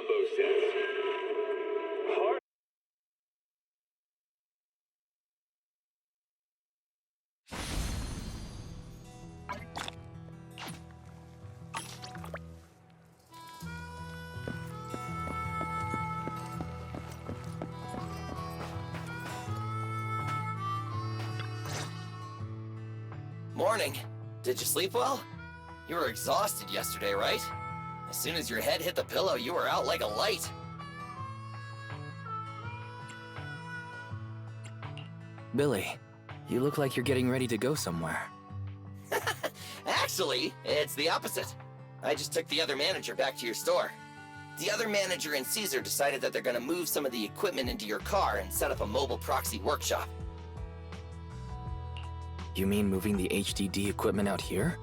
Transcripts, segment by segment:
Combo says. Hard. Morning. Did you sleep well? You were exhausted yesterday, right? As soon as your head hit the pillow, you were out like a light. Billy, you look like you're getting ready to go somewhere. Actually, it's the opposite. I just took the other manager back to your store. The other manager and Caesar decided that they're gonna move some of the equipment into your car and set up a mobile proxy workshop. You mean moving the HDD equipment out here?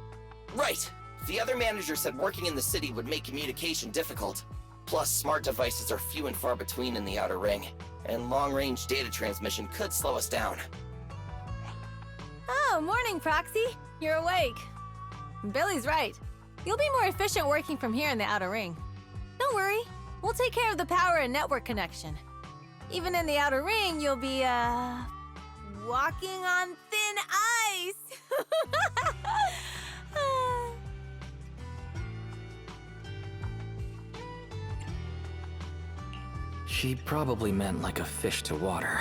Right. The other manager said working in the city would make communication difficult. Plus, smart devices are few and far between in the Outer Ring, and long-range data transmission could slow us down. Oh, morning, Proxy. You're awake. Billy's right. You'll be more efficient working from here in the Outer Ring. Don't worry. We'll take care of the power and network connection. Even in the Outer Ring, you'll be, walking on thin ice. She probably meant like a fish to water.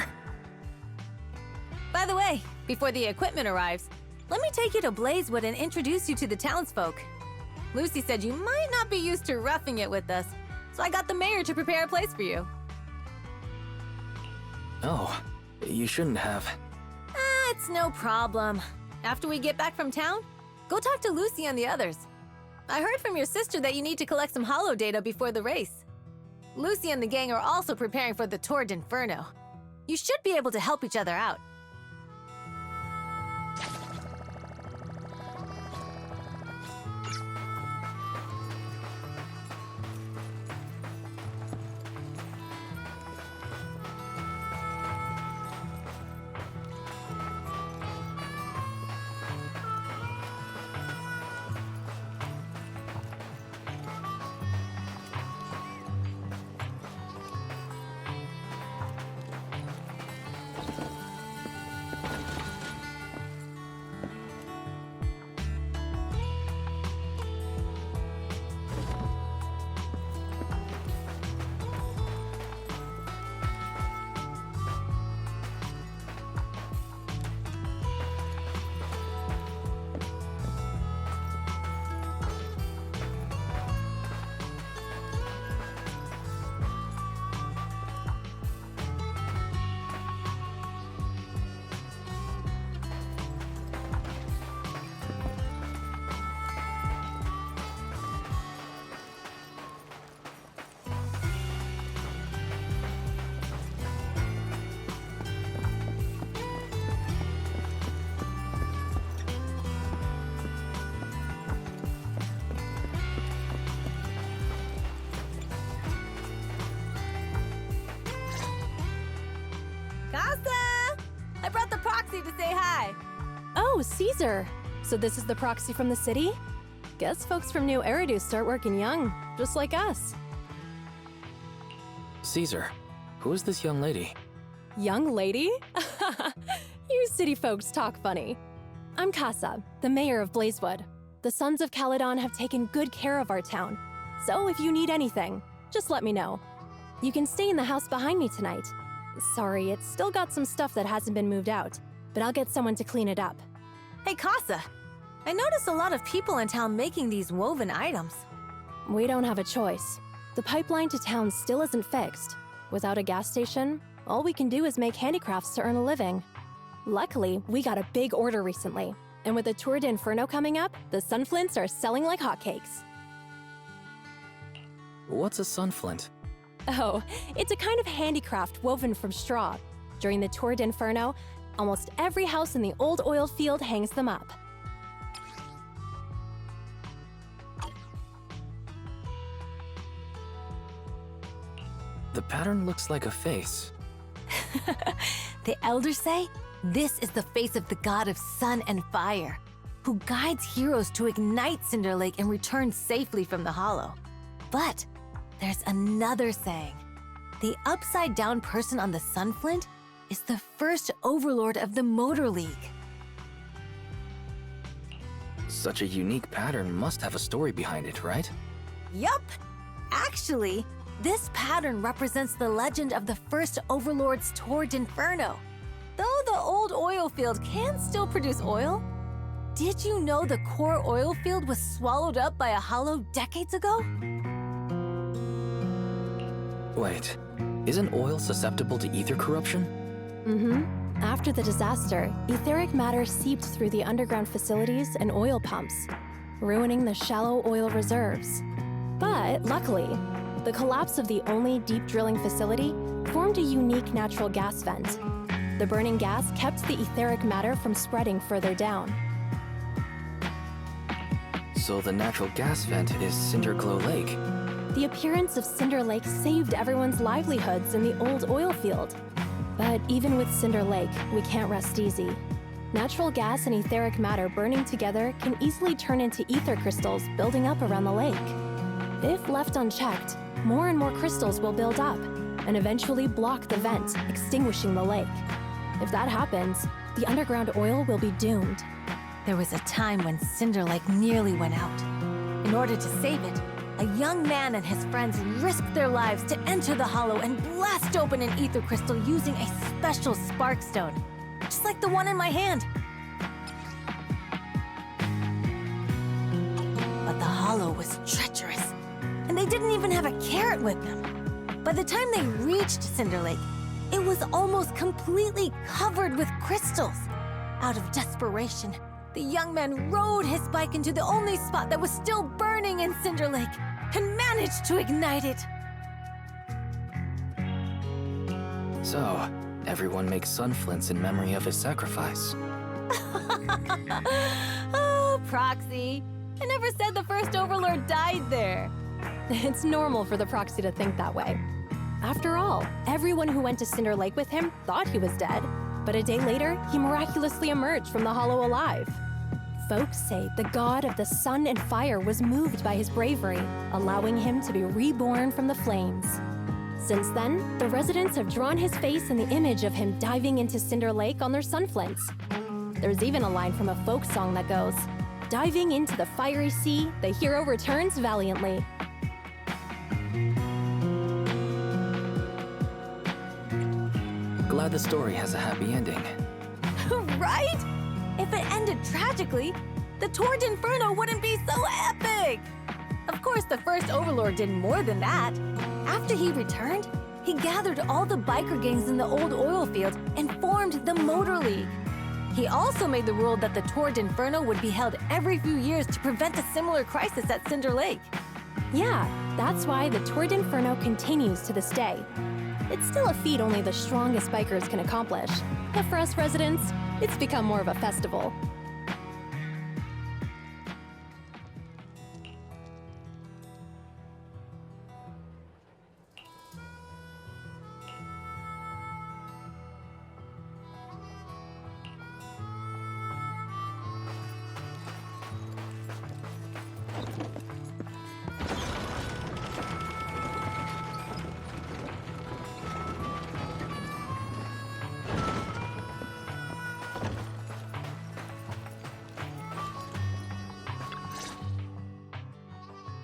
By the way, before the equipment arrives, let me take you to Blazewood and introduce you to the townsfolk. Lucy said you might not be used to roughing it with us, so I got the mayor to prepare a place for you. Oh, you shouldn't have. It's no problem. After we get back from town, go talk to Lucy and the others. I heard from your sister that you need to collect some holo data before the race. Lucy and the gang are also preparing for the Tour d'Inferno. You should be able to help each other out. I brought the proxy to say hi. Oh, Caesar. So this is the proxy from the city? Guess folks from New Eridu start working young, just like us. Caesar, who is this young lady? Young lady? You city folks talk funny. I'm Casa, the mayor of Blazewood. The Sons of Caledon have taken good care of our town. So if you need anything, just let me know. You can stay in the house behind me tonight. Sorry, it's still got some stuff that hasn't been moved out, but I'll get someone to clean it up. Hey, Casa. I noticed a lot of people in town making these woven items. We don't have a choice. The pipeline to town still isn't fixed. Without a gas station, all we can do is make handicrafts to earn a living. Luckily, we got a big order recently, and with the Tour d'Inferno coming up, the sunflints are selling like hotcakes. What's a sunflint? Oh, it's a kind of handicraft woven from straw. During the Tour d'Inferno, almost every house in the old oil field hangs them up. The pattern looks like a face. The elders say this is the face of the god of sun and fire, who guides heroes to ignite Cinder Lake and return safely from the hollow. But there's another saying. The upside-down person on the Sunflint is the first overlord of the Motor League. Such a unique pattern must have a story behind it, right? Yup! Actually, this pattern represents the legend of the first overlord's Tour d'Inferno. Though the old oil field can still produce oil, did you know the core oil field was swallowed up by a hollow decades ago? Wait, isn't oil susceptible to ether corruption? Mm-hmm. After the disaster, etheric matter seeped through the underground facilities and oil pumps, ruining the shallow oil reserves. But luckily, the collapse of the only deep drilling facility formed a unique natural gas vent. The burning gas kept the etheric matter from spreading further down. So the natural gas vent is Cinderglow Lake. The appearance of Cinder Lake saved everyone's livelihoods in the old oil field. But even with Cinder Lake, we can't rest easy. Natural gas and etheric matter burning together can easily turn into ether crystals building up around the lake. If left unchecked, more and more crystals will build up and eventually block the vent, extinguishing the lake. If that happens, the underground oil will be doomed. There was a time when Cinder Lake nearly went out. In order to save it, a young man and his friends risked their lives to enter the hollow and blast open an ether crystal using a special spark stone, just like the one in my hand. But the hollow was treacherous, and they didn't even have a carrot with them. By the time they reached Cinder Lake, it was almost completely covered with crystals. Out of desperation, the young man rode his bike into the only spot that was still burning in Cinder Lake and managed to ignite it. So, everyone makes sunflints in memory of his sacrifice. Oh, Proxy. I never said the first Overlord died there. It's normal for the Proxy to think that way. After all, everyone who went to Cinder Lake with him thought he was dead, but a day later, he miraculously emerged from the hollow alive. Folks say the god of the sun and fire was moved by his bravery, allowing him to be reborn from the flames. Since then, the residents have drawn his face in the image of him diving into Cinder Lake on their sunflints. There's even a line from a folk song that goes, "Diving into the fiery sea, the hero returns valiantly." Glad the story has a happy ending. Right? If it ended tragically, the Tour d'Inferno wouldn't be so epic! Of course, the first Overlord did more than that. After he returned, he gathered all the biker gangs in the old oil field and formed the Motor League. He also made the rule that the Tour d'Inferno would be held every few years to prevent a similar crisis at Cinder Lake. Yeah, that's why the Tour d'Inferno continues to this day. It's still a feat only the strongest bikers can accomplish, but for us residents, it's become more of a festival.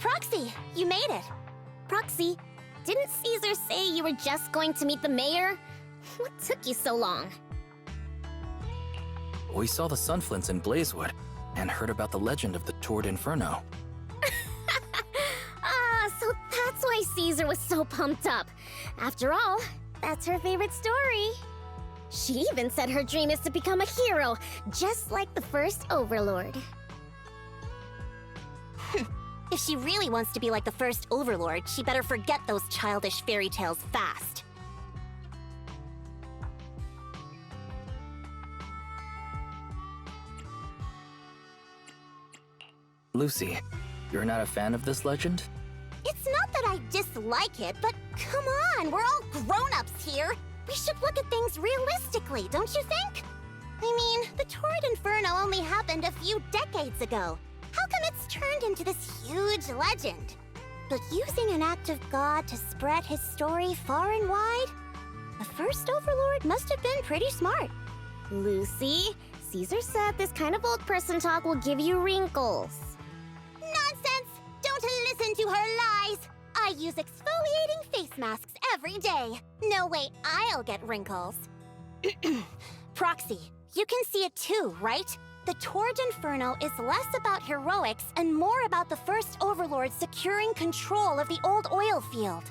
Proxy, you made it. Proxy, didn't Caesar say you were just going to meet the mayor? What took you so long? We saw the sunflints in Blazewood and heard about the legend of the Tour d'Inferno. So that's why Caesar was so pumped up. After all, that's her favorite story. She even said her dream is to become a hero, just like the first Overlord. If she really wants to be like the first Overlord, she better forget those childish fairy tales fast. Lucy, you're not a fan of this legend? It's not that I dislike it, but come on, we're all grown-ups here. We should look at things realistically, don't you think? I mean, the Tour d'Inferno only happened a few decades ago. How come it's turned into this huge legend? But using an act of God to spread his story far and wide? The first Overlord must have been pretty smart. Lucy, Caesar said this kind of old person talk will give you wrinkles. Nonsense! Don't listen to her lies! I use exfoliating face masks every day. No way I'll get wrinkles. Proxy, you can see it too, right? The Tour d'Inferno is less about heroics and more about the first Overlord securing control of the old oil field.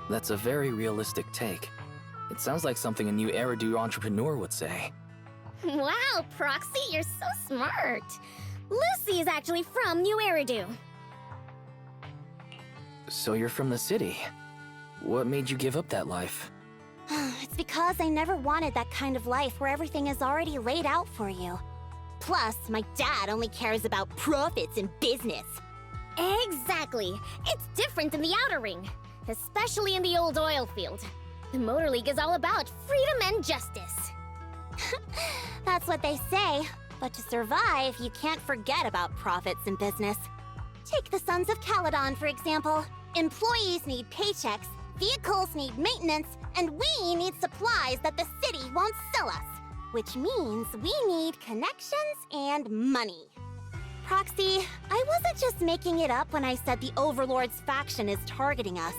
That's a very realistic take. It sounds like something a new Eridu entrepreneur would say. Wow, Proxy, you're so smart. Lucy is actually from New Eridu. So you're from the city. What made you give up that life? It's because I never wanted that kind of life where everything is already laid out for you. Plus, my dad only cares about profits and business. Exactly. It's different in the Outer Ring, especially in the old oil field. The Motor League is all about freedom and justice. That's what they say, but to survive, you can't forget about profits and business. Take the Sons of Caledon, for example. Employees need paychecks, vehicles need maintenance, and we need supplies that the city won't sell us. Which means we need connections and money. Proxy, I wasn't just making it up when I said the Overlord's faction is targeting us.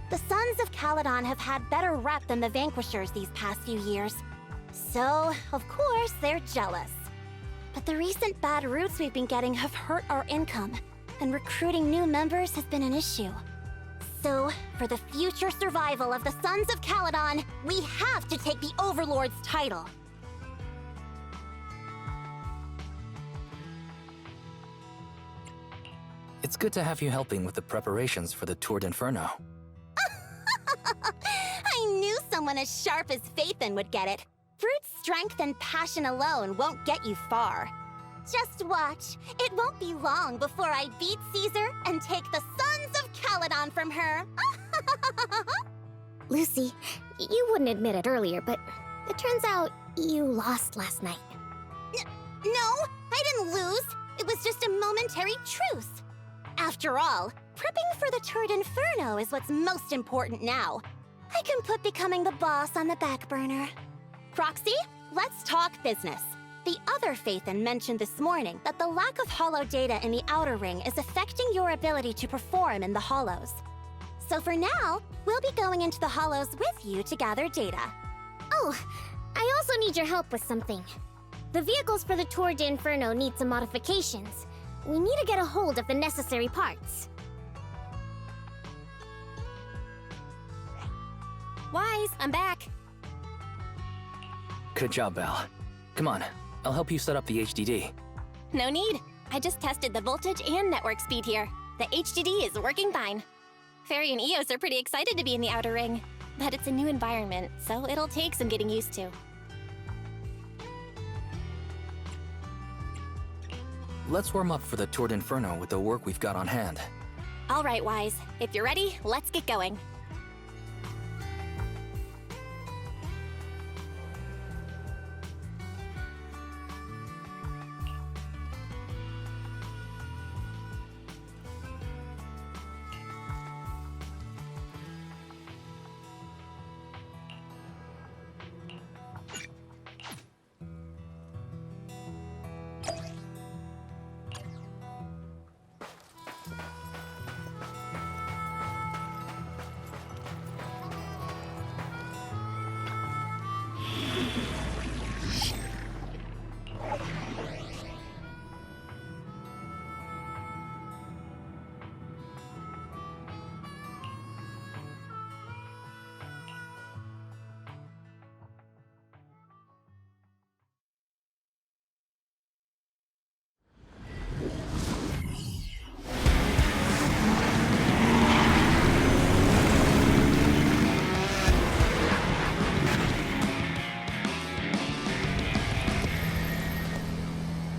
The Sons of Caledon have had better rep than the Vanquishers these past few years. So, of course, they're jealous. But the recent bad routes we've been getting have hurt our income, and recruiting new members has been an issue. So, for the future survival of the Sons of Caledon, we have to take the Overlord's title. It's good to have you helping with the preparations for the Tour d'Inferno. I knew someone as sharp as Phaethon would get it. Brute strength and passion alone won't get you far. Just watch. It won't be long before I beat Caesar and take the Sons of Caledon from her. Lucy, you wouldn't admit it earlier, but it turns out you lost last night. No, I didn't lose. It was just a momentary truce. After all, prepping for the Tour d'Inferno is what's most important now. I can put becoming the boss on the back burner. Proxy, let's talk business. The other Phaethon mentioned this morning that the lack of holo data in the Outer Ring is affecting your ability to perform in the Hollows. So for now, we'll be going into the Hollows with you to gather data. Oh, I also need your help with something. The vehicles for the Tour d'Inferno need some modifications. We need to get a hold of the necessary parts. Wise, I'm back. Good job, Val. Come on, I'll help you set up the HDD. No need. I just tested the voltage and network speed here. The HDD is working fine. Fairy and Eos are pretty excited to be in the Outer Ring, but it's a new environment, so it'll take some getting used to. Let's warm up for the Tour d'Inferno with the work we've got on hand. All right, Wise. If you're ready, let's get going.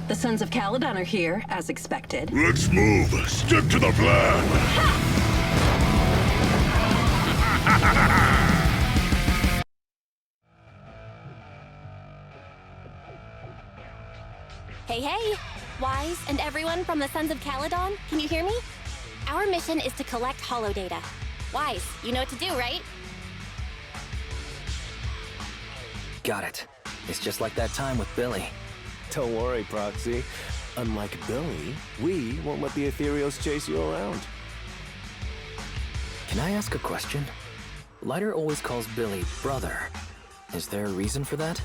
The Sons of Caledon are here, as expected. Let's move. Stick to the plan. Hey, hey! Wise and everyone from the Sons of Caledon, can you hear me? Our mission is to collect holo data. Wise, you know what to do, right? Got it. It's just like that time with Billy. Don't worry, Proxy. Unlike Billy, we won't let the Ethereals chase you around. Can I ask a question? Lighter always calls Billy brother. Is there a reason for that?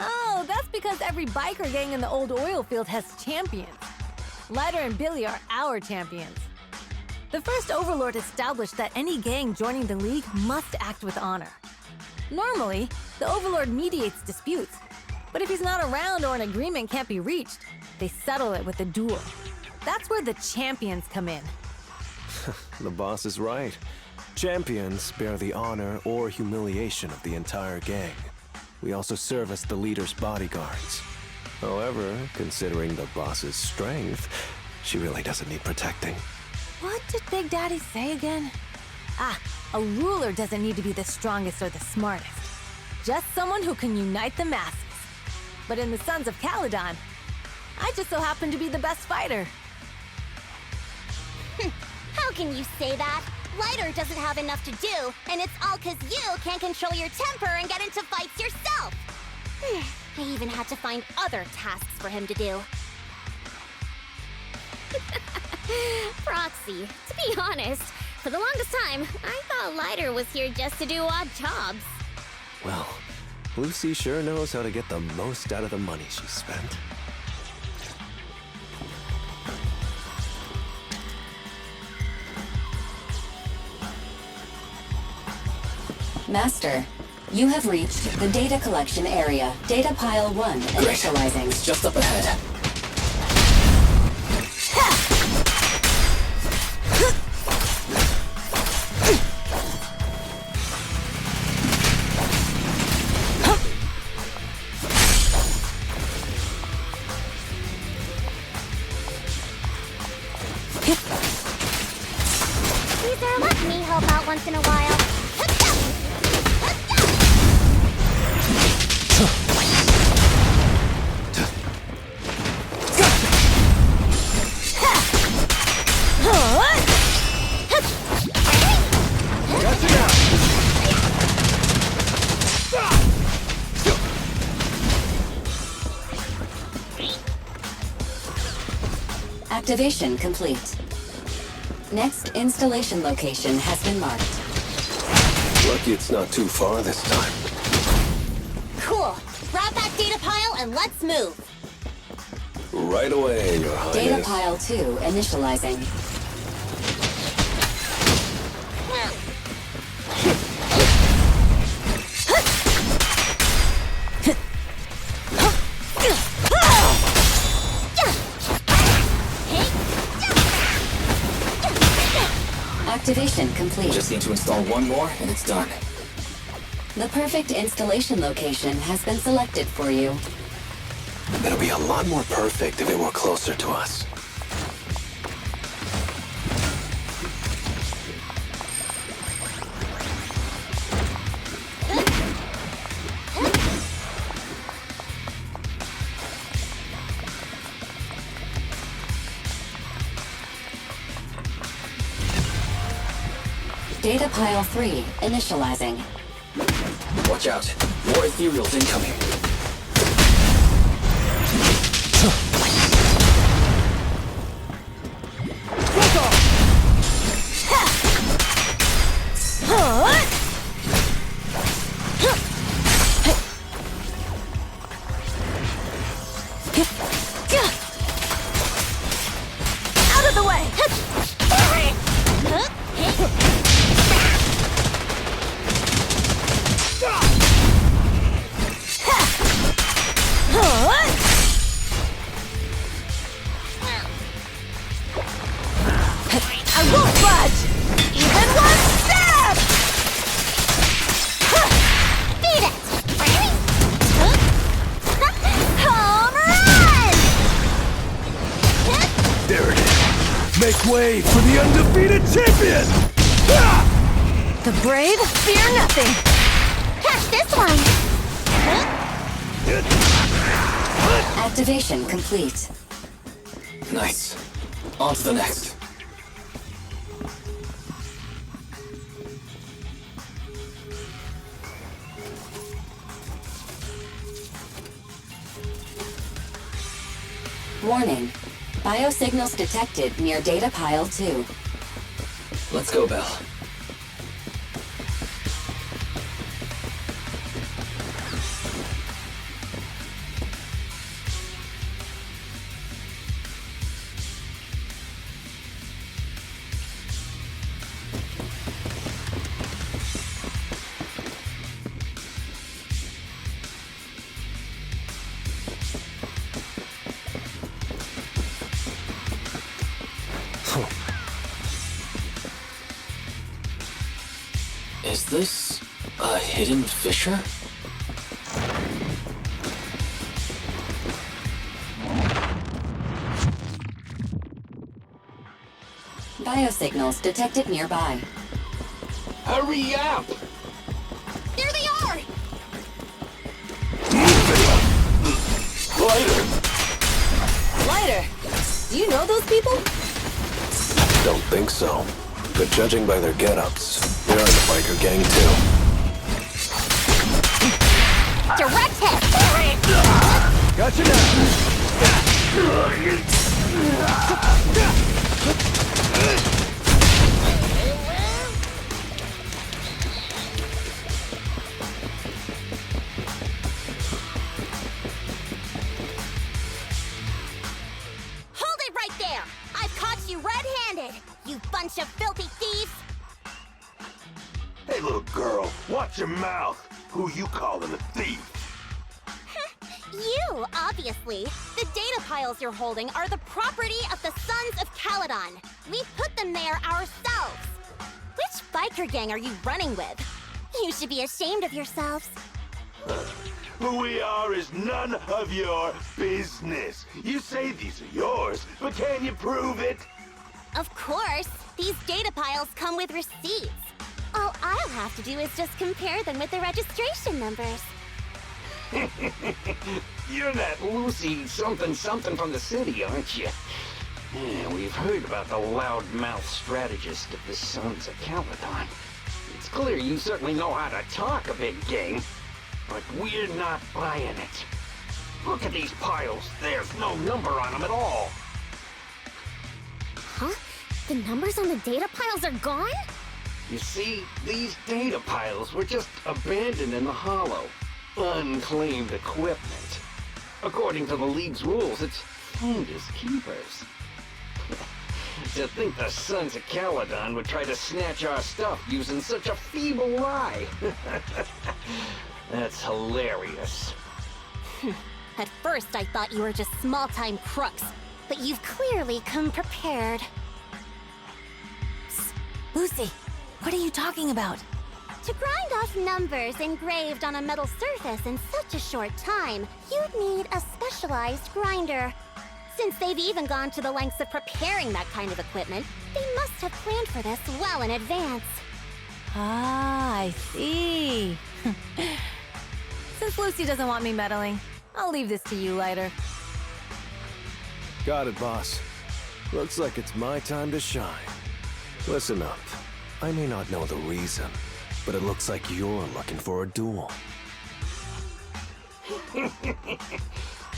Oh, that's because every biker gang in the old oil field has champions. Lighter and Billy are our champions. The first Overlord established that any gang joining the League must act with honor. Normally, the Overlord mediates disputes, but if he's not around or an agreement can't be reached, they settle it with a duel. That's where the champions come in. The boss is right. Champions bear the honor or humiliation of the entire gang. We also serve as the leader's bodyguards. However, considering the boss's strength, she really doesn't need protecting. What did Big Daddy say again? Ah, a ruler doesn't need to be the strongest or the smartest. Just someone who can unite the masses. But in the Sons of Caledon, I just so happen to be the best fighter. How can you say that? Lighter doesn't have enough to do, and it's all 'cause you can't control your temper and get into fights yourself. I even had to find other tasks for him to do. Proxy, to be honest, for the longest time, I thought Lighter was here just to do odd jobs. Well, Lucy sure knows how to get the most out of the money she spent. Master, you have reached the data collection area. Data pile 1 initializing. It's just up ahead. Caesar, let me help out once in a while. Activation complete. Next installation location has been marked. Lucky it's not too far this time. Cool. Grab that data pile and let's move. Right away, Your Highness. Data pile 2 initializing. Activation complete. Just need to install one more and it's done. The perfect installation location has been selected for you. It'll be a lot more perfect if it were closer to us. Data pile 3 initializing. Watch out. More ethereals incoming. Out of the way! I won't budge! Even one step! Beat it! Home run! There it is. Make way for the undefeated champion! The brave fear nothing! Catch this one! Activation complete. Nice. On to the next. Warning. Biosignals detected near Data Pile 2. Let's go, Belle. Is this a hidden fissure? Biosignals detected nearby. Hurry up! There they are! Lighter! Lighter! Do you know those people? Don't think so. But judging by their get-ups, they're in the biker gang too. Direct hit! Gotcha now! Hold it right there! I've caught you red-handed, you bunch of filthy thieves! Hey, little girl, watch your mouth. Who you calling a thief? You, obviously. The data piles you're holding are the property of the Sons of Caledon. We put them there ourselves. Which biker gang are you running with? You should be ashamed of yourselves. Who we are is none of your business. You say these are yours, but can you prove it? Of course, these data piles come with receipts. All I'll have to do is just compare them with the registration numbers. You're that Lucy something from the city, aren't you? Yeah, we've heard about the loudmouth strategist of the Sons of Caledon. It's clear you certainly know how to talk a big game, but we're not buying it. Look at these piles. There's no number on them at all. Huh? The numbers on the data piles are gone? You see, these data piles were just abandoned in the hollow. Unclaimed equipment. According to the League's rules, it's finders keepers. To think the Sons of Caledon would try to snatch our stuff using such a feeble lie. That's hilarious. At first I thought you were just small-time crooks, but you've clearly come prepared. Psst. Lucy, what are you talking about? To grind off numbers engraved on a metal surface in such a short time, you'd need a specialized grinder. Since they've even gone to the lengths of preparing that kind of equipment, they must have planned for this well in advance. Ah, I see. Since Lucy doesn't want me meddling, I'll leave this to you, Lighter. Got it, boss. Looks like it's my time to shine. Listen up. I may not know the reason, but it looks like you're looking for a duel.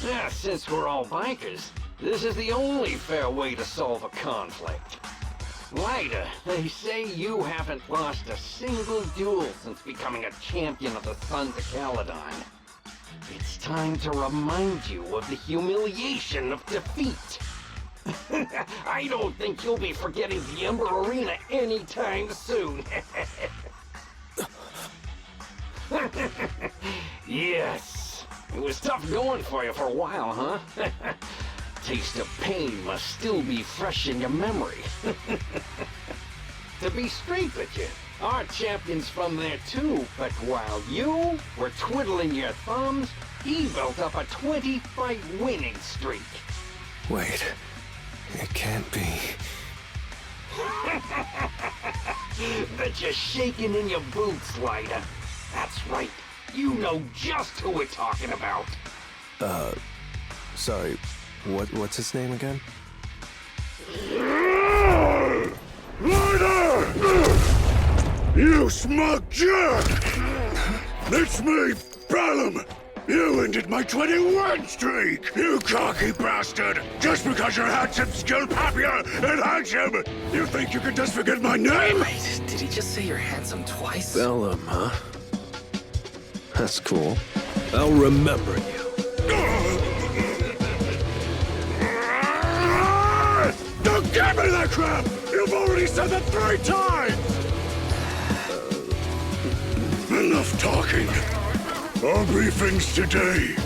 Yeah, since we're all bikers, this is the only fair way to solve a conflict. Lyda, they say you haven't lost a single duel since becoming a champion of the Sons of Caledon. It's time to remind you of the humiliation of defeat. I don't think you'll be forgetting the Ember Arena anytime soon. Yes, it was tough going for you for a while, huh? Taste of pain must still be fresh in your memory. To be straight with you, our champion's from there too, but while you were twiddling your thumbs, he built up a 20-fight winning streak. Wait, it can't be. Bet you're shaking in your boots, Lyda. That's right. You know just who we're talking about. Sorry, what's his name again? Ryder! You smug jerk! It's me, Bellum! You ended my 21 streak, you cocky bastard! Just because you're handsome, skilled, popular, and handsome! You think you can just forget my name? Wait, did he just say you're handsome twice? Bellum, huh? That's cool. I'll remember you. Don't give me that crap! You've already said that 3 times! Enough talking. Our briefings today.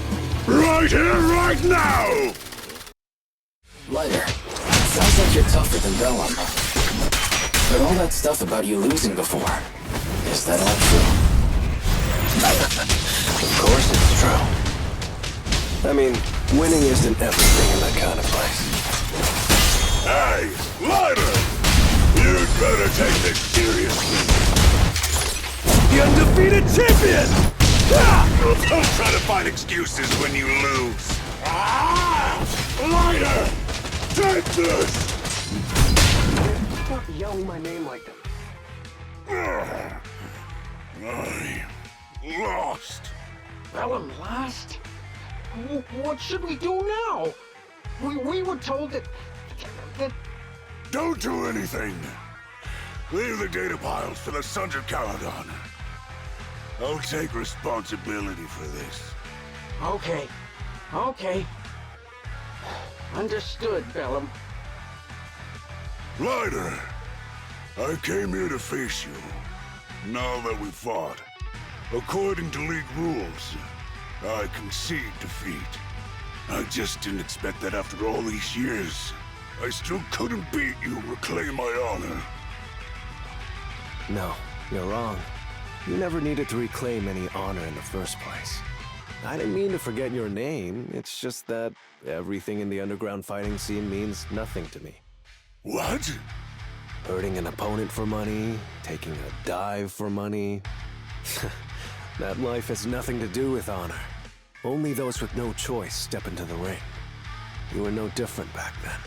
Right here, right now! Lighter, sounds like you're tougher than Bellum. But all that stuff about you losing before, is that all true? Of course it's true. I mean, winning isn't everything in that kind of place. Hey, Ryder! You'd better take this seriously. The undefeated champion! Don't try to find excuses when you lose. Ryder! Take this! Stop yelling my name like that. I lost. Bellum lost? What should we do now? We were told that... Don't do anything. Leave the data piles for the Sons of Caledon. I'll take responsibility for this. Okay. Understood, Bellum. Ryder, I came here to face you. Now that we fought, according to League rules, I concede defeat. I just didn't expect that after all these years, I still couldn't beat you, reclaim my honor. No, you're wrong. You never needed to reclaim any honor in the first place. I didn't mean to forget your name, it's just that everything in the underground fighting scene means nothing to me. What? Hurting an opponent for money, taking a dive for money. That life has nothing to do with honor. Only those with no choice step into the ring. You were no different back then.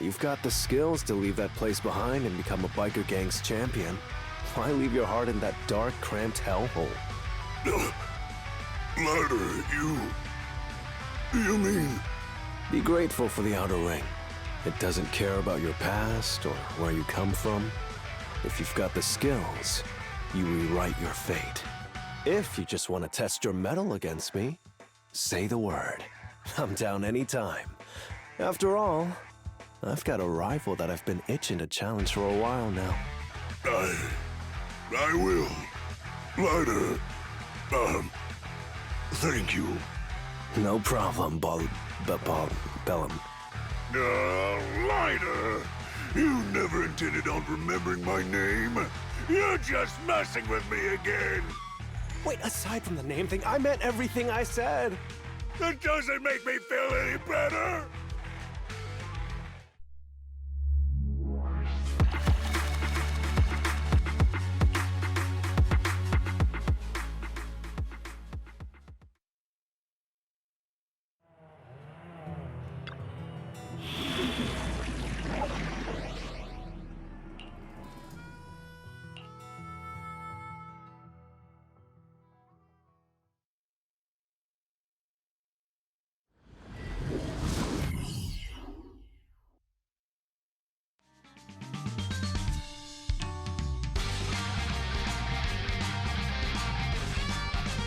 You've got the skills to leave that place behind and become a biker gang's champion. Why leave your heart in that dark, cramped hellhole? Ryder, you mean... Be grateful for the outer ring. It doesn't care about your past or where you come from. If you've got the skills, you rewrite your fate. If you just want to test your mettle against me, say the word. I'm down anytime. After all, I've got a rival that I've been itching to challenge for a while now. I will. Ryder, thank you. No problem, Bellum. Ryder, you never intended on remembering my name. You're just messing with me again. Wait, aside from the name thing, I meant everything I said. That doesn't make me feel any better.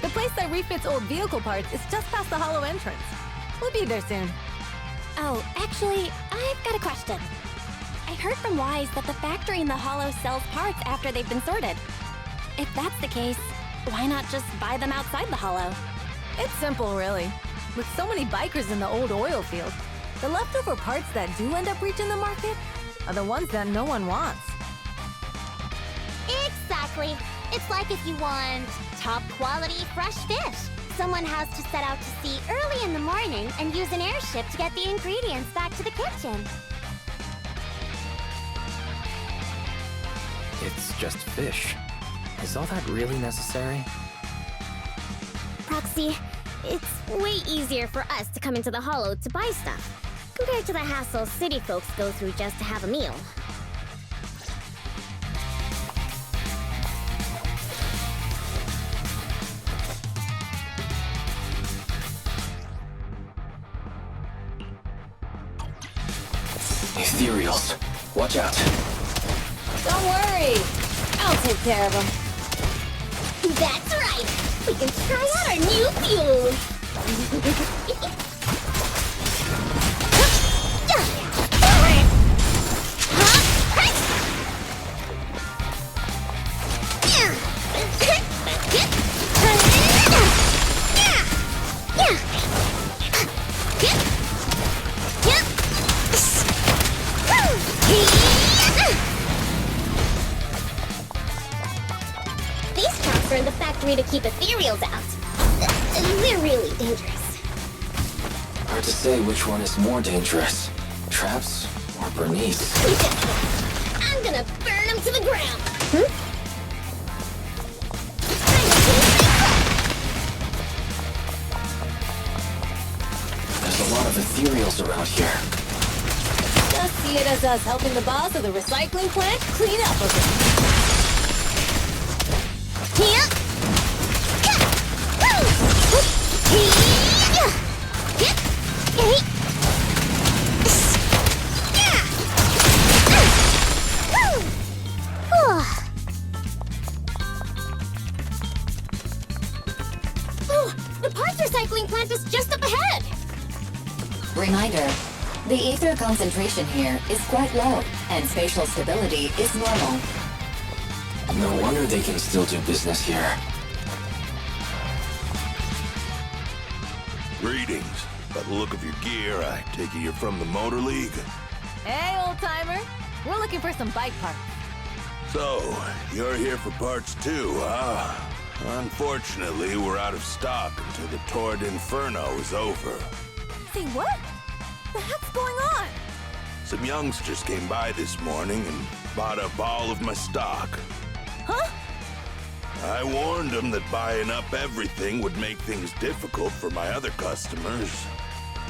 The place that refits old vehicle parts is just past the hollow entrance. We'll be there soon. Oh, actually, I've got a question. I heard from Wise that the factory in the Hollow sells parts after they've been sorted. If that's the case, why not just buy them outside the Hollow? It's simple, really. With so many bikers in the old oil field, the leftover parts that do end up reaching the market are the ones that no one wants. Exactly. It's like if you want top quality fresh fish. Someone has to set out to sea early in the morning and use an airship to get the ingredients back to the kitchen. It's just fish. Is all that really necessary? Proxy, It's way easier for us to come into the Hollow to buy stuff, compared to the hassle city folks go through just to have a meal. Ethereals. Watch out. Don't worry. I'll take care of them. That's right! We can try out our new fuel! These traps are in the factory to keep ethereals out. They're really dangerous. Hard to say which one is more dangerous. Traps or Bernice? I'm gonna burn them to the ground! There's a lot of ethereals around here. Just see it as us helping the boss of the recycling plant clean up a bit. Oh, the parts recycling plant is just up ahead! Reminder, the ether concentration here is quite low, and spatial stability is normal. No wonder they can still do business here. Greetings. By the look of your gear, I take it you're from the Motor League. Hey, old-timer. We're looking for some bike parts. So, you're here for parts too, huh? Unfortunately, we're out of stock until the Torrid Inferno is over. Say what? The heck's going on? Some youngsters came by this morning and bought up all of my stock. Huh? I warned them that buying up everything would make things difficult for my other customers.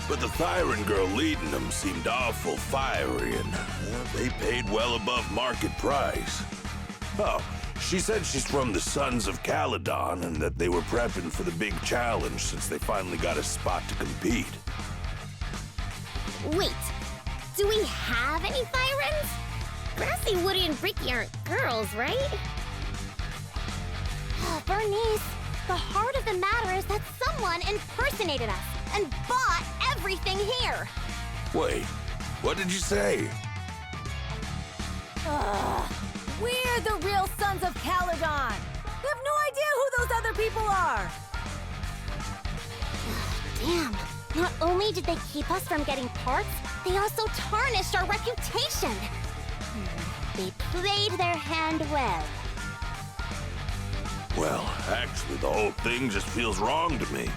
But the Thyron girl leading them seemed awful fiery, and they paid well above market price. Oh, she said she's from the Sons of Caledon and that they were prepping for the big challenge since they finally got a spot to compete. Wait, do we have any Thyrans? Grassy, Woody, and Bricky aren't girls, right? Oh, Bernice, the heart of the matter is that someone impersonated us and bought everything here. Wait, what did you say? We're the real Sons of Caledon. We have no idea who those other people are. Damn, not only did they keep us from getting parts, they also tarnished our reputation. They played their hand well. Well, actually, the whole thing just feels wrong to me.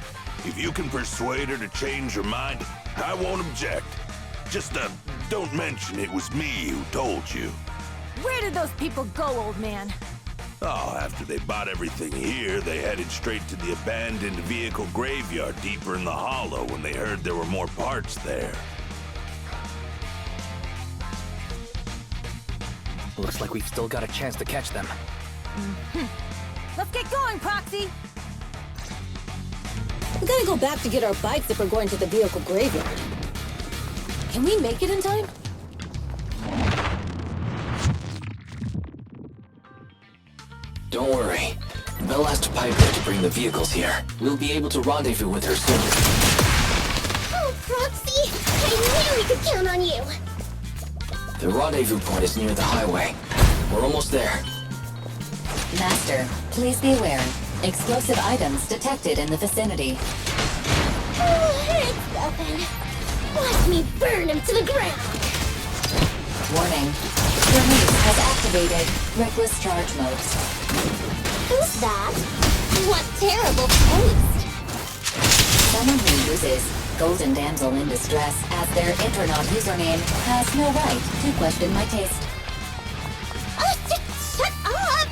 If you can persuade her to change her mind, I won't object. Just, don't mention it was me who told you. Where did those people go, old man? Oh, after they bought everything here, they headed straight to the abandoned vehicle graveyard deeper in the Hollow when they heard there were more parts there. Looks like we've still got a chance to catch them. Let's get going, Proxy! We gotta go back to get our bikes if we're going to the vehicle graveyard. Can we make it in time? Don't worry. Belle asked Piper to bring the vehicles here. We'll be able to rendezvous with her soon. Oh, Proxy! I knew we could count on you! The rendezvous point is near the highway. We're almost there. Master, please be aware. Explosive items detected in the vicinity. Oh, it's nothing. Watch me burn him to the ground! Warning. Bernice has activated reckless charge mode. Who's that? What terrible taste! Someone who uses Golden Damsel in Distress as their Internet username has no right to question my taste. Shut up!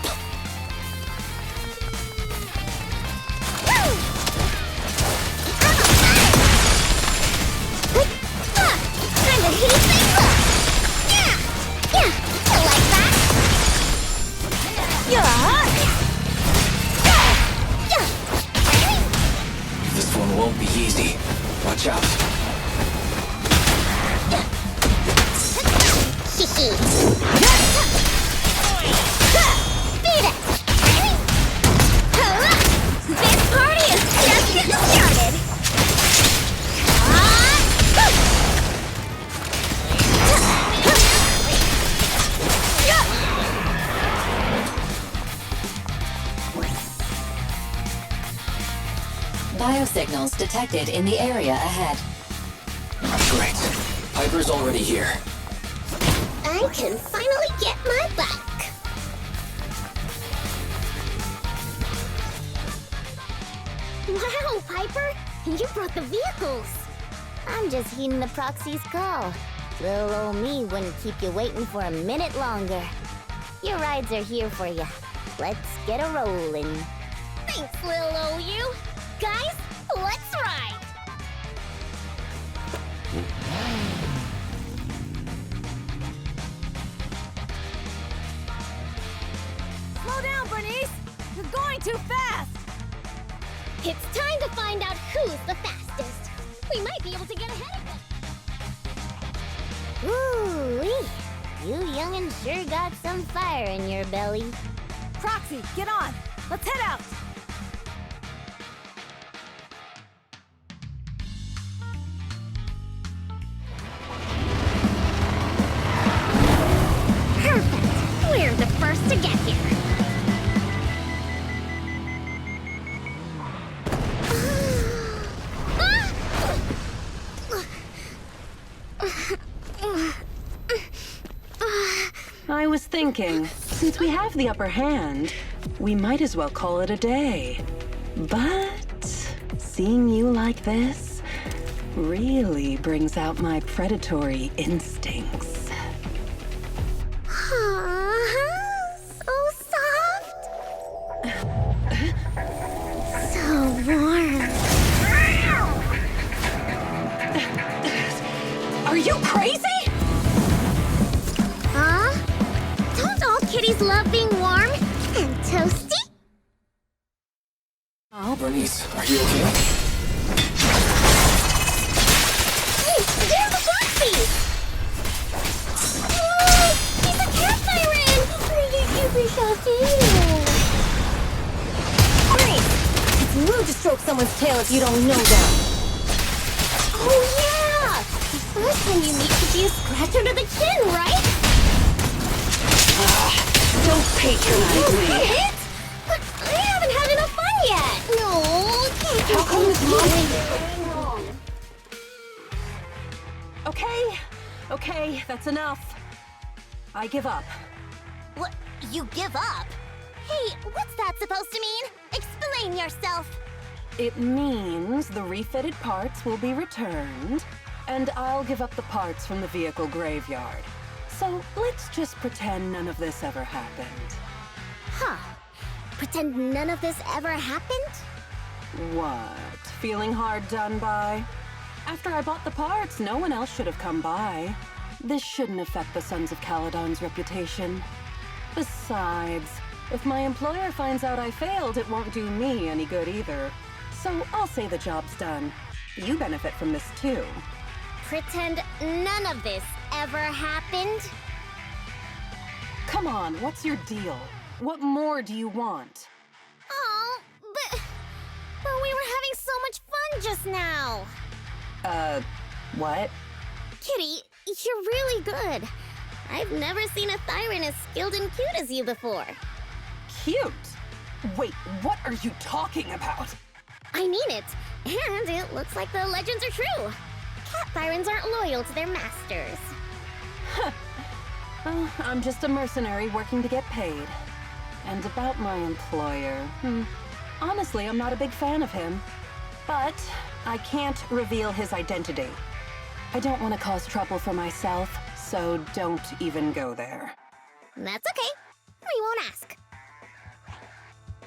signals detected in the area ahead. Great. Piper's already here. I can finally get my bike. Wow, Piper! You brought the vehicles! I'm just heeding the proxy's call. Little old me wouldn't keep you waiting for a minute longer. Your rides are here for you. Let's get a rollin'. Thanks, little old you. Guys, let's ride! Slow down, Bernice! You're going too fast! It's time to find out who's the fastest. We might be able to get ahead of them. Ooh-wee. You young'uns sure got some fire in your belly. Proxy, get on! Let's head out! Perfect! We're the first to get here. I was thinking, since we have the upper hand, we might as well call it a day. But seeing you like this really brings out my predatory instincts. So soft. So warm. Are you crazy? Huh? Don't all kitties love being warm and toasty? Oh, Bernice, are you okay? Hey, there's the Foxy! Oh, he's a cat siren! Super shocking! Bernice! It's rude to stroke someone's tail if you don't know them. Oh yeah! The first time you meet could be a scratch under the chin, right? Don't patronize me. What? But I haven't had enough fun yet! No, How come this moment? Okay, that's enough. I give up. What? You give up? Hey, what's that supposed to mean? Explain yourself! It means the refitted parts will be returned, and I'll give up the parts from the vehicle graveyard. So let's just pretend none of this ever happened. Huh. Pretend none of this ever happened? What? Feeling hard done by? After I bought the parts, no one else should have come by. This shouldn't affect the Sons of Caledon's reputation. Besides, if my employer finds out I failed, it won't do me any good either. So I'll say the job's done. You benefit from this too. Pretend none of this ever happened? Come on, what's your deal? What more do you want? Oh, but we were having so much fun just now. What? Kitty, you're really good. I've never seen a Thyran as skilled and cute as you before. Cute? Wait, what are you talking about? I mean it. And it looks like the legends are true. Cat Thyrans aren't loyal to their masters. Well, I'm just a mercenary working to get paid. And about my employer, honestly, I'm not a big fan of him. But I can't reveal his identity. I don't want to cause trouble for myself, so don't even go there. That's okay. We won't ask.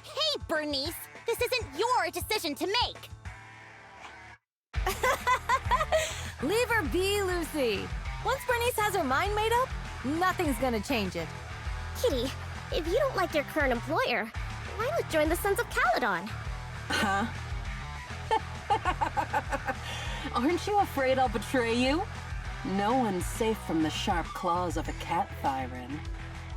Hey, Bernice! This isn't your decision to make! Leave her be, Lucy. Once Bernice has her mind made up, nothing's gonna change it. Kitty, if you don't like your current employer, why not join the Sons of Caledon? Huh? Aren't you afraid I'll betray you? No one's safe from the sharp claws of a cat Thyran.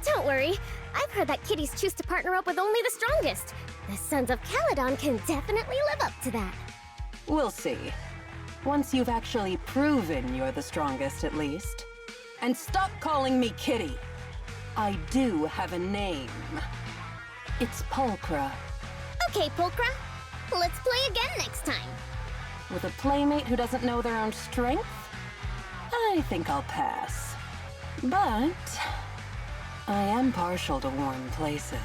Don't worry. I've heard that kitties choose to partner up with only the strongest. The Sons of Caledon can definitely live up to that. We'll see. Once you've actually proven you're the strongest, at least. And stop calling me Kitty. I do have a name. It's Pulchra. Okay, Pulchra. Let's play again next time. With a playmate who doesn't know their own strength? I think I'll pass. But I am partial to warm places.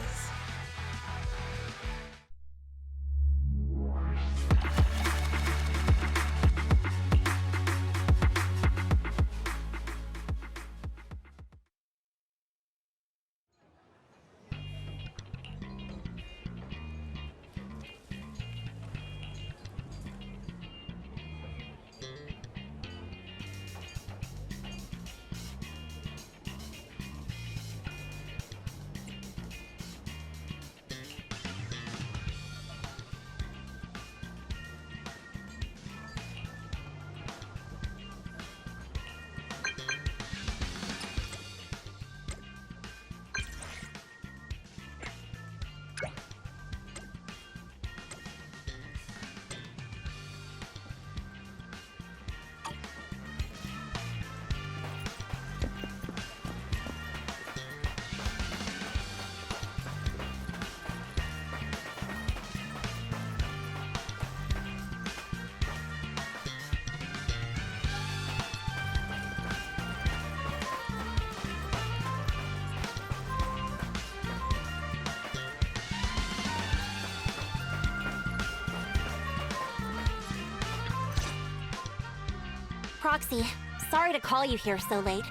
Proxy, sorry to call you here so late.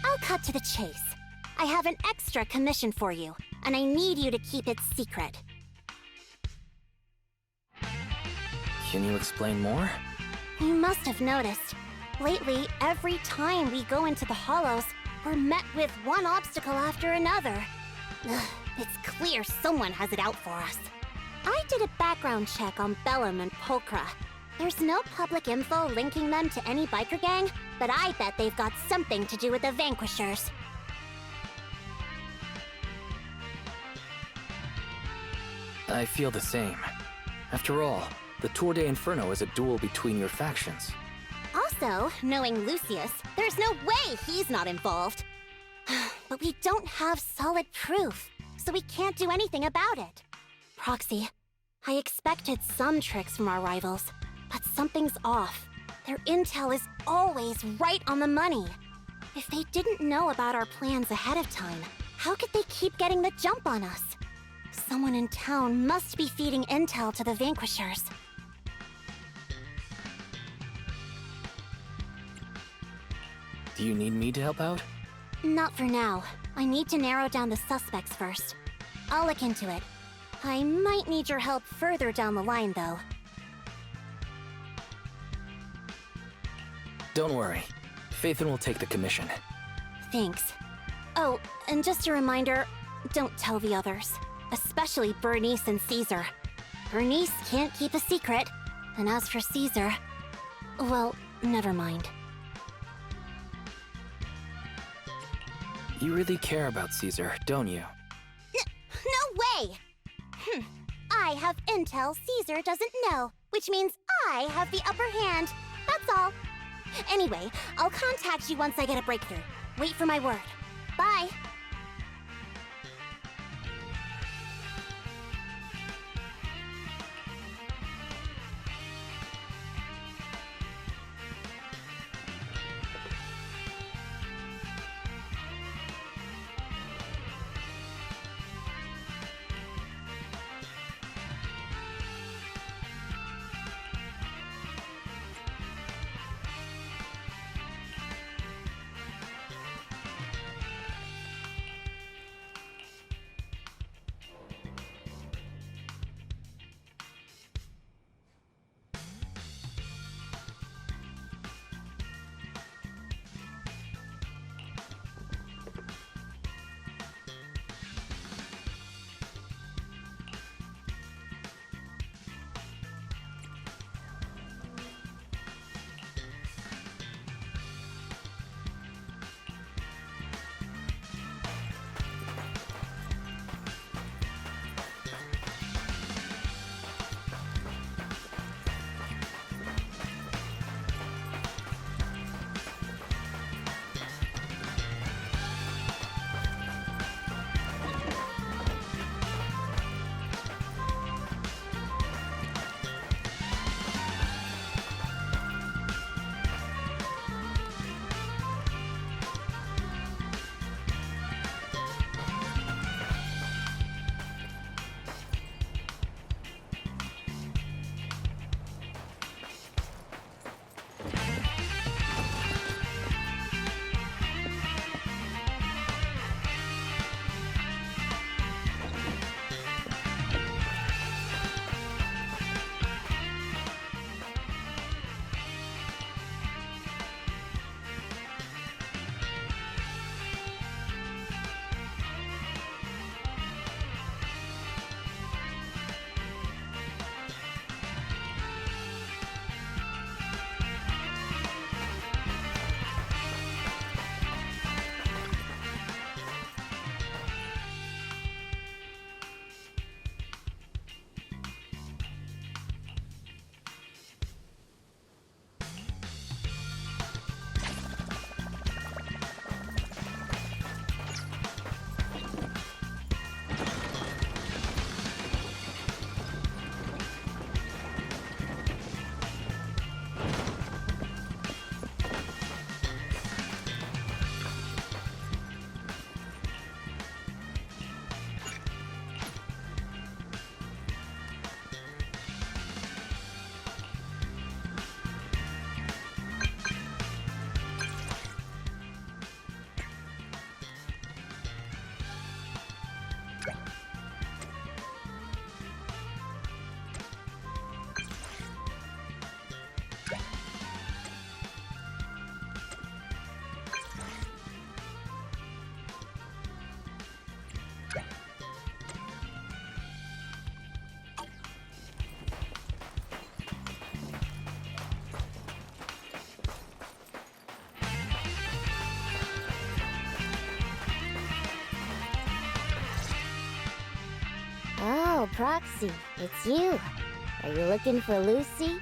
I'll cut to the chase. I have an extra commission for you, and I need you to keep it secret. Can you explain more? You must have noticed. Lately, every time we go into the Hollows, we're met with one obstacle after another. Ugh, it's clear someone has it out for us. I did a background check on Bellum and Pulchra. There's no public info linking them to any biker gang, but I bet they've got something to do with the Vanquishers. I feel the same. After all, the Tour de Inferno is a duel between your factions. Also, knowing Lucius, there's no way he's not involved. But we don't have solid proof, so we can't do anything about it. Proxy, I expected some tricks from our rivals, but something's off. Their intel is always right on the money. If they didn't know about our plans ahead of time, how could they keep getting the jump on us? Someone in town must be feeding intel to the Vanquishers. Do you need me to help out? Not for now. I need to narrow down the suspects first. I'll look into it. I might need your help further down the line, though. Don't worry. Phaethon will take the commission. Thanks. Oh, and just a reminder, don't tell the others. Especially Bernice and Caesar. Bernice can't keep a secret. And as for Caesar... well, never mind. You really care about Caesar, don't you? No way! I have intel Caesar doesn't know, which means I have the upper hand. That's all. Anyway, I'll contact you once I get a breakthrough. Wait for my word. Bye! Oh, Proxy, it's you. Are you looking for Lucy?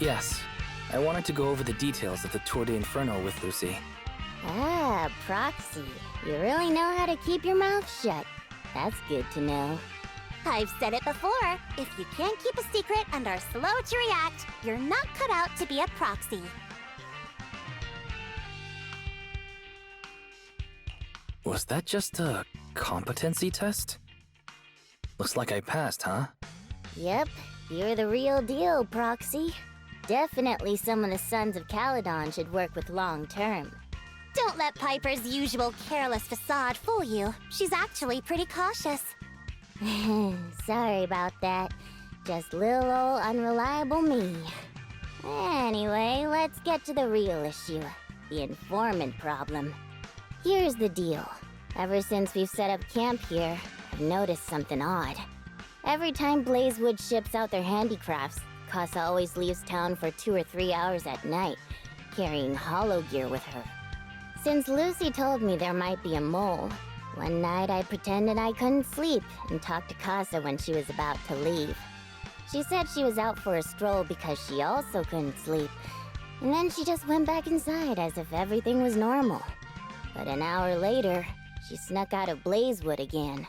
Yes. I wanted to go over the details of the Tour de Inferno with Lucy. Ah, Proxy. You really know how to keep your mouth shut. That's good to know. I've said it before. If you can't keep a secret and are slow to react, you're not cut out to be a proxy. Was that just a competency test? Looks like I passed, huh? Yep, you're the real deal, Proxy. Definitely some of the Sons of Caledon should work with long term. Don't let Piper's usual careless facade fool you. She's actually pretty cautious. Sorry about that. Just little old unreliable me. Anyway, let's get to the real issue. The informant problem. Here's the deal. Ever since we've set up camp here, I've noticed something odd. Every time Blazewood ships out their handicrafts, Casa always leaves town for 2 or 3 hours at night, carrying hollow gear with her. Since Lucy told me there might be a mole, one night I pretended I couldn't sleep and talked to Casa when she was about to leave. She said she was out for a stroll because she also couldn't sleep, and then she just went back inside as if everything was normal. But an hour later, she snuck out of Blazewood again.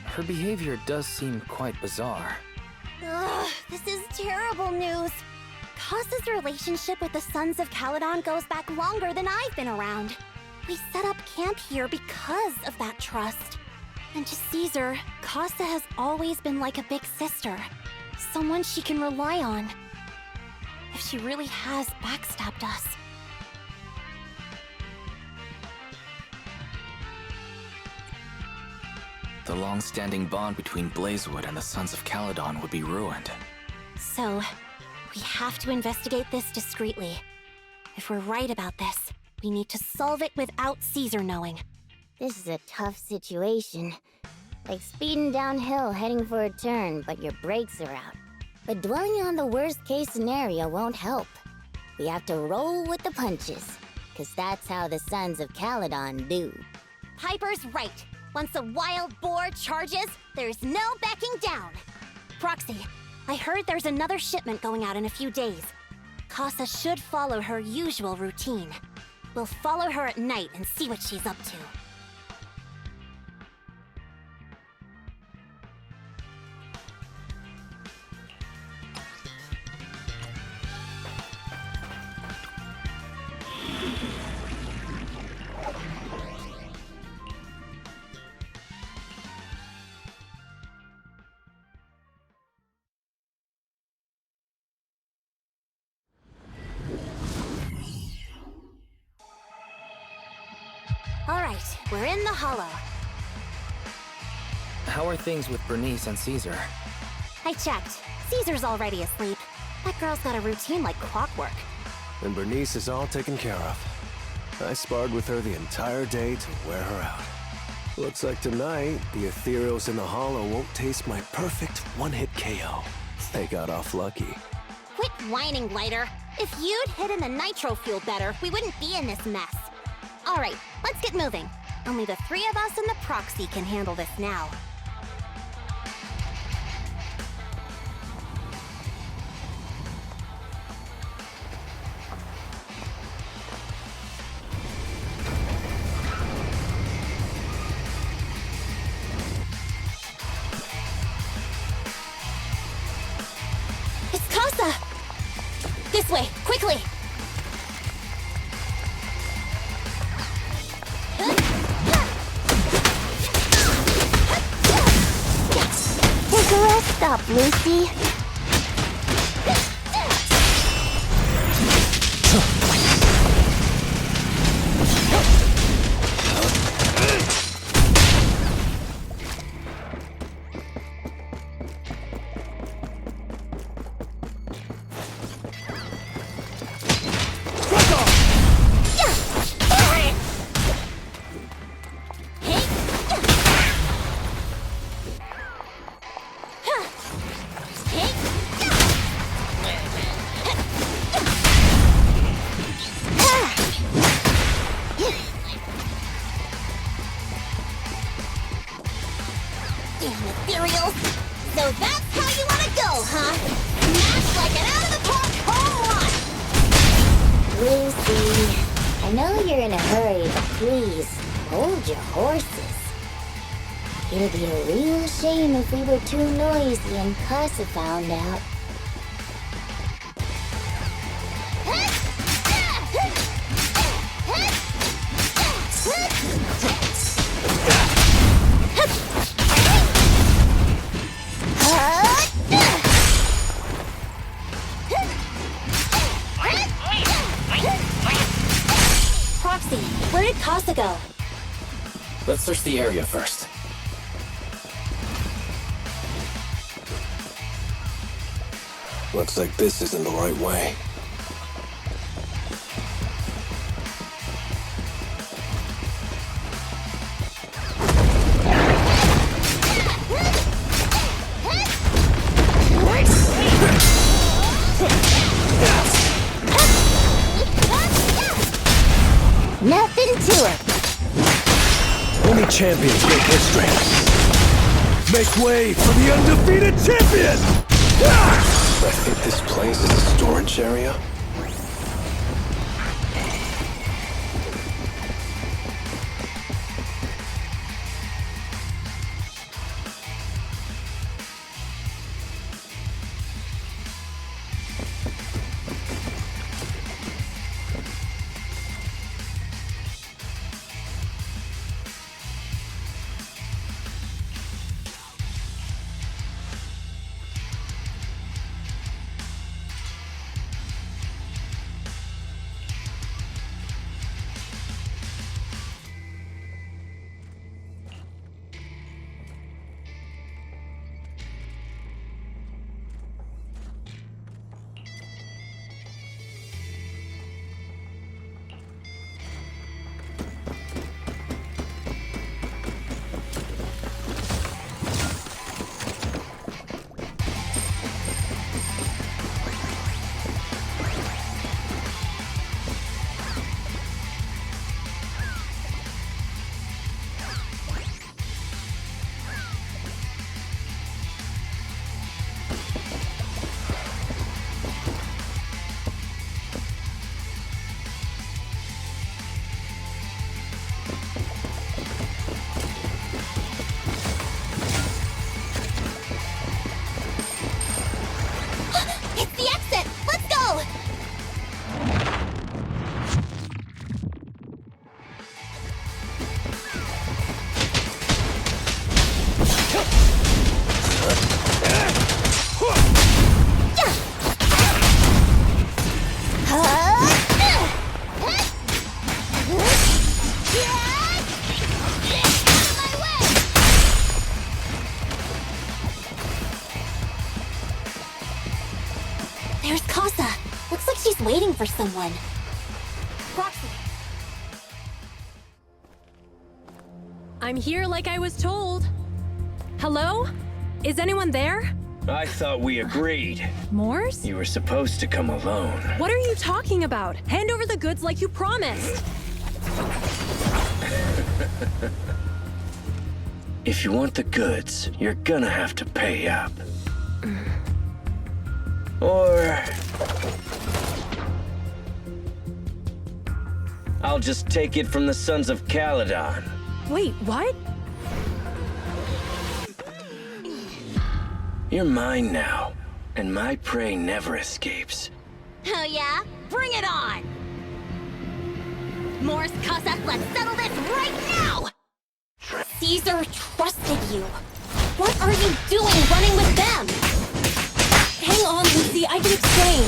Her behavior does seem quite bizarre. Ugh, this is terrible news. Casa's relationship with the Sons of Caledon goes back longer than I've been around. We set up camp here because of that trust. And to Caesar, Casa has always been like a big sister. Someone she can rely on. If she really has backstabbed us. The long-standing bond between Blazewood and the Sons of Caledon would be ruined. So, we have to investigate this discreetly. If we're right about this, we need to solve it without Caesar knowing. This is a tough situation. Like speeding downhill heading for a turn, but your brakes are out. But dwelling on the worst-case scenario won't help. We have to roll with the punches, because that's how the Sons of Caledon do. Piper's right. Once a wild boar charges, there's no backing down. Proxy, I heard there's another shipment going out in a few days. Casa should follow her usual routine. We'll follow her at night and see what she's up to. Alright, we're in the hollow. How are things with Bernice and Caesar? I checked. Caesar's already asleep. That girl's got a routine like clockwork. And Bernice is all taken care of. I sparred with her the entire day to wear her out. Looks like tonight, the Ethereals in the hollow won't taste my perfect one-hit KO. They got off lucky. Quit whining, Lighter. If you'd hidden the nitro fuel better, we wouldn't be in this mess. Alright, let's get moving. Only the 3 of us and the Proxy can handle this now. It's Casa! This way, quickly! Take a rest up, Lucy. Take Damn ethereals! So that's how you wanna go, huh? Smash like an out-of-the-park home run! Lucy, I know you're in a hurry, but please, hold your horses. It'd be a real shame if we were too noisy and Casa found out. Proxy, where did Casa go? Let's search the area first. Looks like this isn't the right way. Nothing to it. Only champions break history. Make way for the undefeated champion! I think this place is a storage area. There's Casa. Looks like she's waiting for someone. Proxy. I'm here like I was told. Hello? Is anyone there? I thought we agreed. Mors? You were supposed to come alone. What are you talking about? Hand over the goods like you promised. If you want the goods, you're gonna have to pay up. Or... I'll just take it from the Sons of Caledon. Wait, what? You're mine now, and my prey never escapes. Oh yeah? Bring it on! Mors, Casa, let's settle this right now! Caesar trusted you. What are you doing running with them? Hang on, Lucy, I can explain.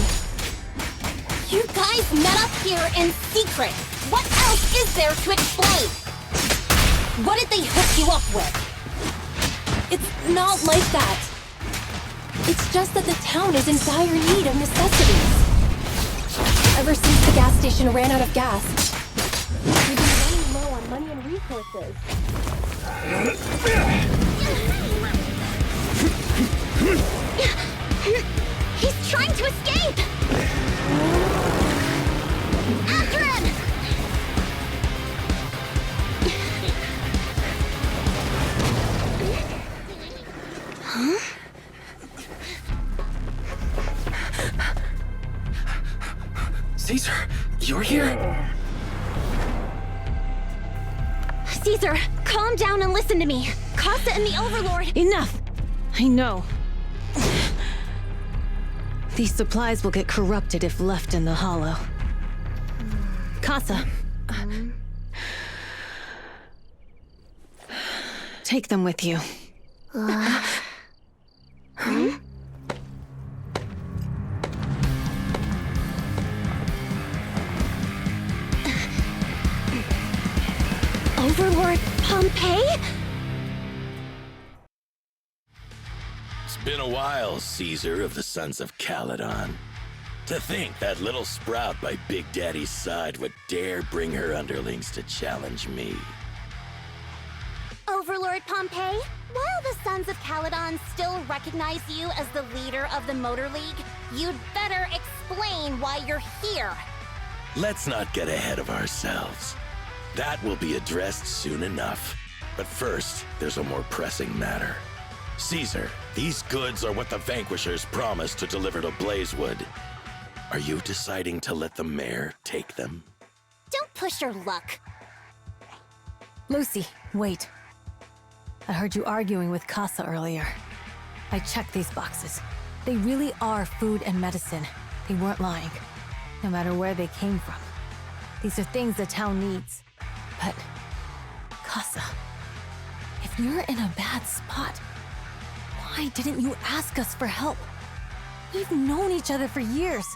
You guys met up here in secret. What else is there to explain? What did they hook you up with? It's not like that. It's just that the town is in dire need of necessities. Ever since the gas station ran out of gas, we've been running low on money and resources. He's trying to escape! After him! Huh? Caesar, you're here? Caesar, calm down and listen to me. Casa and the Overlord. Enough! I know. These supplies will get corrupted if left in the hollow. Casa. Take them with you. Overlord Pompeii? It's been a while, Caesar of the Sons of Caledon. To think that little sprout by Big Daddy's side would dare bring her underlings to challenge me. Overlord Pompeii, while the Sons of Caledon still recognize you as the leader of the Motor League, you'd better explain why you're here. Let's not get ahead of ourselves. That will be addressed soon enough. But first, there's a more pressing matter. Caesar, these goods are what the Vanquishers promised to deliver to Blazewood. Are you deciding to let the mayor take them? Don't push your luck. Lucy, wait. I heard you arguing with Casa earlier. I checked these boxes. They really are food and medicine. They weren't lying, no matter where they came from. These are things the town needs. But, Casa, if you're in a bad spot, why didn't you ask us for help? We've known each other for years.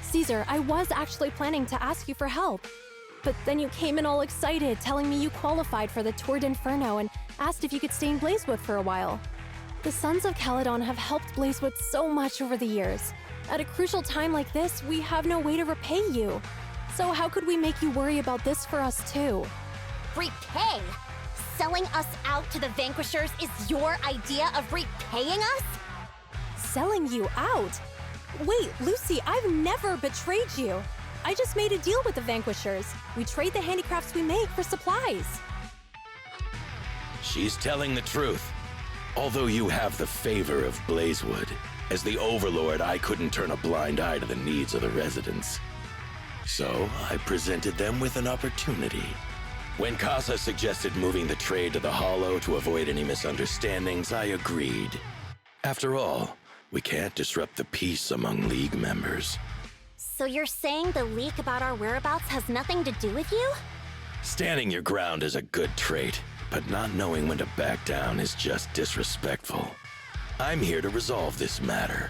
Caesar, I was actually planning to ask you for help. But then you came in all excited, telling me you qualified for the Tour d'Inferno and asked if you could stay in Blazewood for a while. The Sons of Caledon have helped Blazewood so much over the years. At a crucial time like this, we have no way to repay you. So how could we make you worry about this for us too? Repay? Selling us out to the Vanquishers is your idea of repaying us? Selling you out? Wait, Lucy, I've never betrayed you. I just made a deal with the Vanquishers. We trade the handicrafts we make for supplies. She's telling the truth. Although you have the favor of Blazewood, as the Overlord, I couldn't turn a blind eye to the needs of the residents. So I presented them with an opportunity. When Casa suggested moving the trade to the Hollow to avoid any misunderstandings, I agreed. After all, we can't disrupt the peace among League members. So you're saying the leak about our whereabouts has nothing to do with you? Standing your ground is a good trait, but not knowing when to back down is just disrespectful. I'm here to resolve this matter.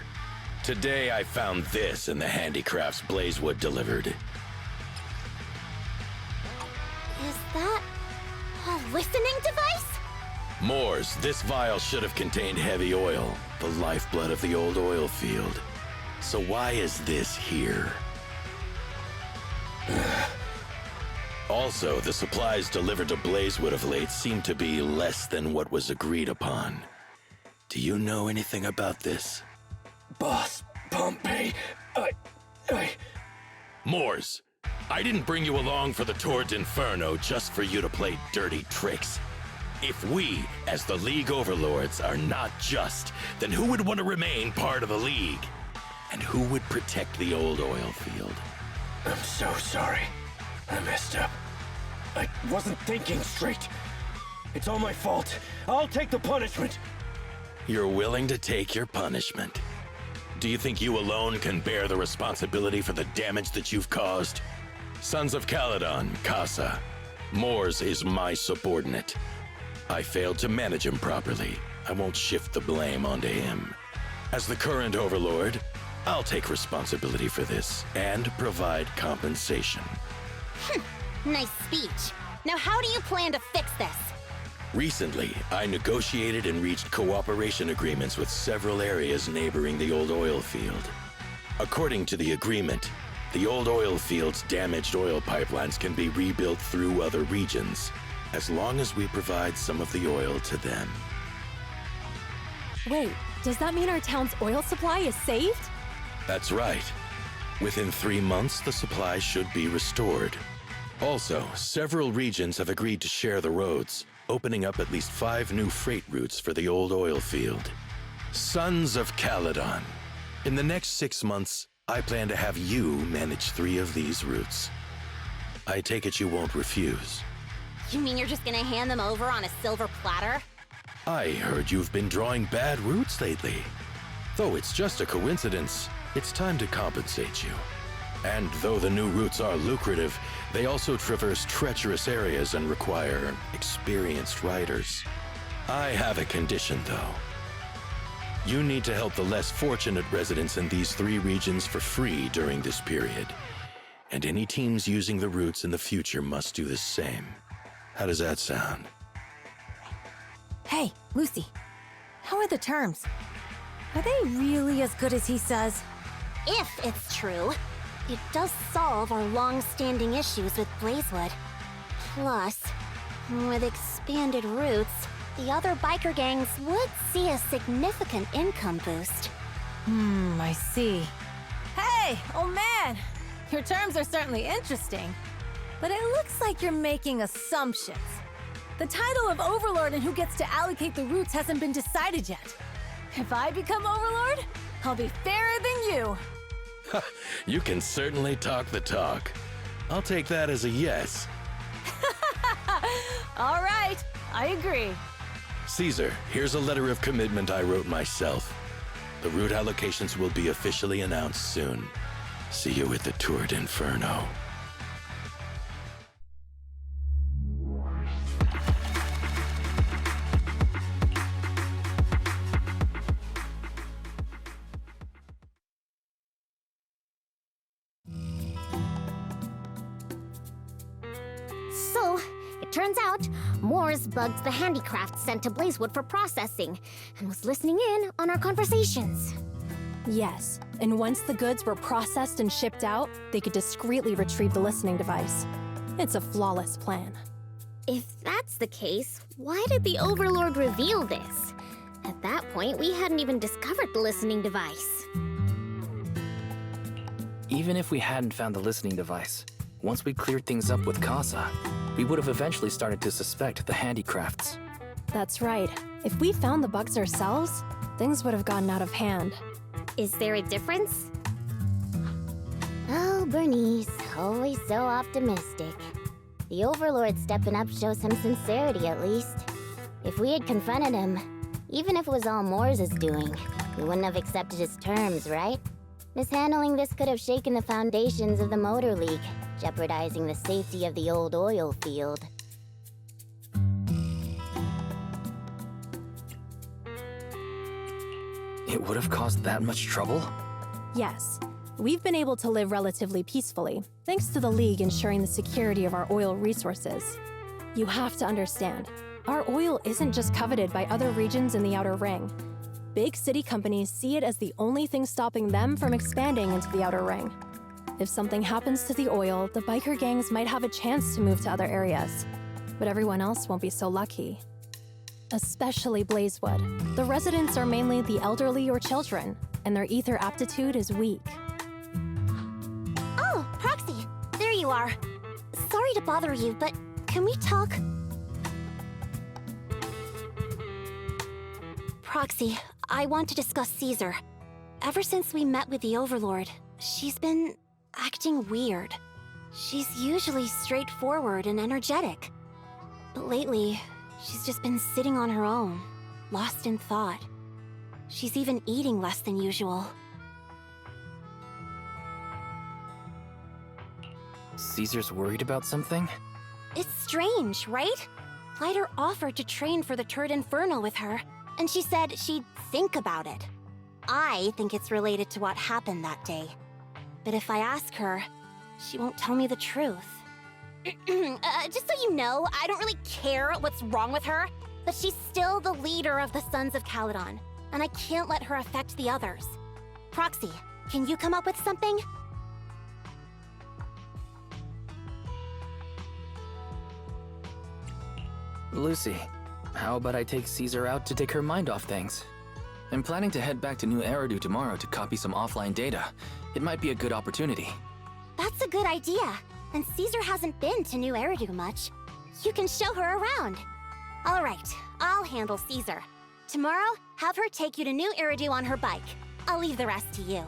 Today I found this in the handicrafts Blazewood delivered. Is that a listening device? Moors, this vial should have contained heavy oil, the lifeblood of the old oil field. So why is this here? Also, the supplies delivered to Blazewood of late seem to be less than what was agreed upon. Do you know anything about this? Boss, Pompeii, Moors, I didn't bring you along for the Tour d'Inferno just for you to play dirty tricks. If we, as the League Overlords, are not just, then who would want to remain part of the League? And who would protect the old oil field? I'm so sorry. I messed up. I wasn't thinking straight. It's all my fault. I'll take the punishment. You're willing to take your punishment. Do you think you alone can bear the responsibility for the damage that you've caused? Sons of Caledon, Casa. Moors is my subordinate. I failed to manage him properly. I won't shift the blame onto him. As the current Overlord, I'll take responsibility for this and provide compensation. Nice speech. Now how do you plan to fix this? Recently, I negotiated and reached cooperation agreements with several areas neighboring the old oil field. According to the agreement, the old oil field's damaged oil pipelines can be rebuilt through other regions, as long as we provide some of the oil to them. Wait, does that mean our town's oil supply is saved? That's right. Within 3 months, the supply should be restored. Also, several regions have agreed to share the roads, opening up at least 5 new freight routes for the old oil field. Sons of Caledon. In the next 6 months, I plan to have you manage 3 of these routes. I take it you won't refuse. You mean you're just gonna hand them over on a silver platter? I heard you've been drawing bad routes lately. Though it's just a coincidence, it's time to compensate you. And though the new routes are lucrative, they also traverse treacherous areas and require experienced riders. I have a condition, though. You need to help the less fortunate residents in these 3 regions for free during this period. And any teams using the routes in the future must do the same. How does that sound? Hey, Lucy. How are the terms? Are they really as good as he says? If it's true, it does solve our long-standing issues with Blazewood. Plus, with expanded routes, the other biker gangs would see a significant income boost. I see. Hey, old man! Your terms are certainly interesting, but it looks like you're making assumptions. The title of Overlord and who gets to allocate the routes hasn't been decided yet. If I become Overlord, I'll be fairer than you. You can certainly talk the talk. I'll take that as a yes. All right, I agree. Caesar, here's a letter of commitment I wrote myself. The route allocations will be officially announced soon. See you at the Tour d'Inferno. So, it turns out, Moores bugged the handicrafts sent to Blazewood for processing, and was listening in on our conversations. Yes, and once the goods were processed and shipped out, they could discreetly retrieve the listening device. It's a flawless plan. If that's the case, why did the Overlord reveal this? At that point, we hadn't even discovered the listening device. Even if we hadn't found the listening device, once we cleared things up with Casa, we would have eventually started to suspect the handicrafts. That's right. If we found the bugs ourselves, things would have gotten out of hand. Is there a difference? Oh, Bernice, always so optimistic. The Overlord stepping up shows some sincerity, at least. If we had confronted him, even if it was all Moores' doing, we wouldn't have accepted his terms, right? Mishandling this could have shaken the foundations of the Motor League, jeopardizing the safety of the old oil field. It would have caused that much trouble? Yes. We've been able to live relatively peacefully, thanks to the League ensuring the security of our oil resources. You have to understand, our oil isn't just coveted by other regions in the Outer Ring. Big city companies see it as the only thing stopping them from expanding into the Outer Ring. If something happens to the oil, the biker gangs might have a chance to move to other areas. But everyone else won't be so lucky. Especially Blazewood. The residents are mainly the elderly or children, and their ether aptitude is weak. Oh, Proxy! There you are. Sorry to bother you, but can we talk? Proxy, I want to discuss Caesar. Ever since we met with the Overlord, she's been acting weird. She's usually straightforward and energetic. But lately, she's just been sitting on her own, lost in thought. She's even eating less than usual. Caesar's worried about something? It's strange, right? Lighter offered to train for the Tour d'Inferno with her, and she said she'd think about it. I think it's related to what happened that day. But if I ask her, she won't tell me the truth. Just so you know, I don't really care what's wrong with her, but she's still the leader of the Sons of Caledon, and I can't let her affect the others. Proxy, can you come up with something? Lucy, how about I take Caesar out to take her mind off things? I'm planning to head back to New Eridu tomorrow to copy some offline data. It might be a good opportunity. That's a good idea. And Caesar hasn't been to New Eridu much. You can show her around. All right, I'll handle Caesar. Tomorrow, have her take you to New Eridu on her bike. I'll leave the rest to you.